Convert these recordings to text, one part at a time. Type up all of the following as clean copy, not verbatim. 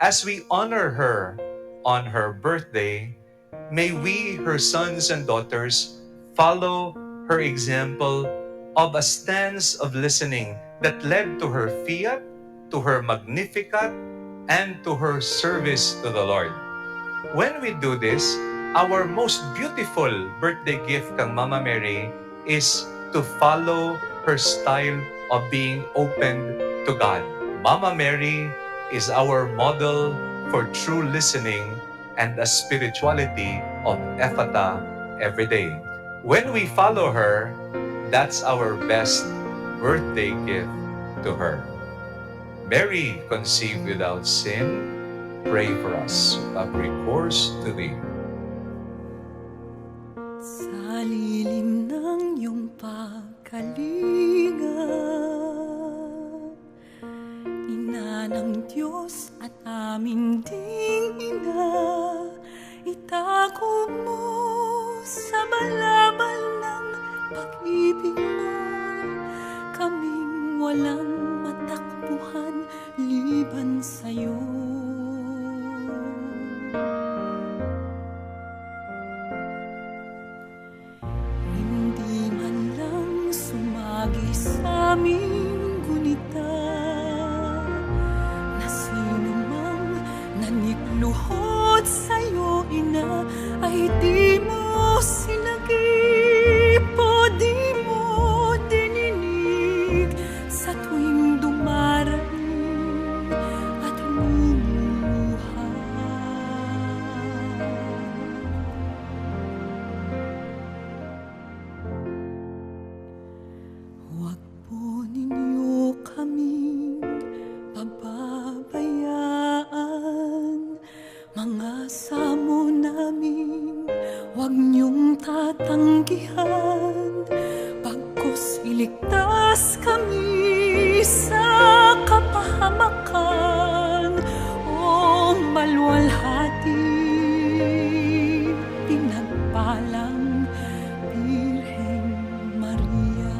As we honor her on her birthday, may we, her sons and daughters, follow her example of a stance of listening that led to her fiat, to her Magnificat, and to her service to the Lord. When we do this, our most beautiful birthday gift kang Mama Mary is to follow her style of being open to God. Mama Mary is our model for true listening and a spirituality of ephata every day. When we follow her, that's our best birthday gift to her. Mary, conceived without sin, pray for us who have recourse to thee. Sa lilim ng iyong pagkalinga, Ina ng Diyos at amin ding Ina, itago mo sa balabal ng pag-ibig mo kaming walang matakbuhan liban sa'yo. Hindi man lang sumagi sa aming gunita na sino mang nanikluhod sa'yo, Ina, ay di mo sinagip o di mo dininig sa tuwing dumarating at lumuluha. Huwag po ninyo kaming pababayaan, mga samo namin huwag niyong tatanggihan, bagkus iligtas kami sa kapahamakan o maluwalhati, pinagpalang Birheng Maria.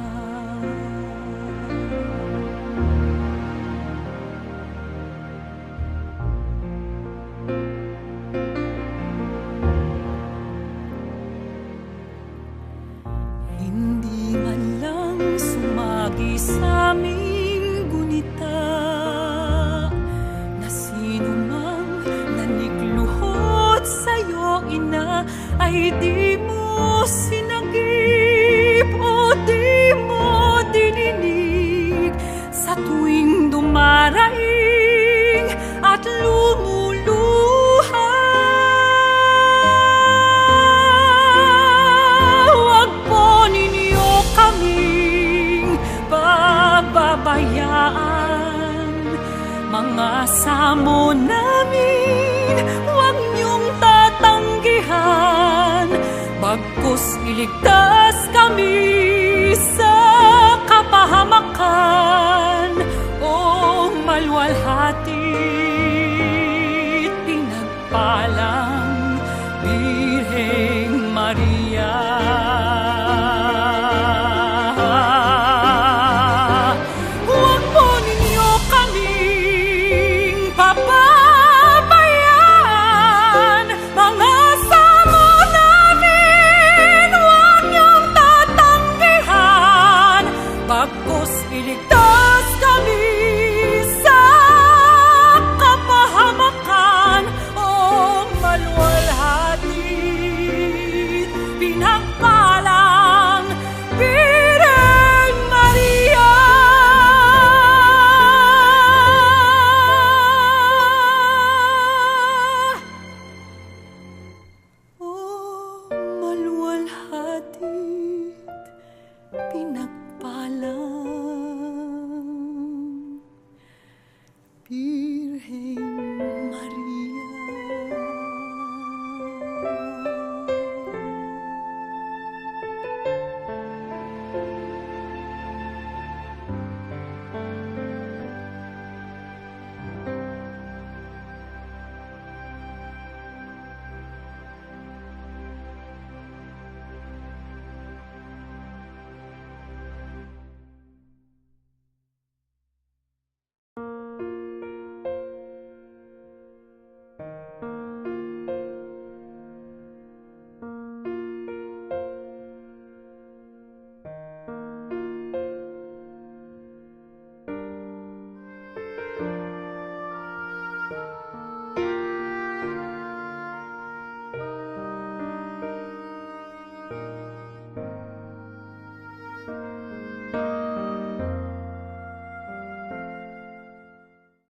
Hindi man lang sumagi sa aming gunita na sino mang nanikluhod sa'yo, Ina, ay di mo sinagip o di mo dininig sa tuwing dumaraing at lumuluha. Huwag po ninyo kaming pababayaan, mga samo namin huwag niyong tatanggihan, bagkus iligtas kami sa kapahamakan o maluwalhati, pinagpalang Birheng Maria.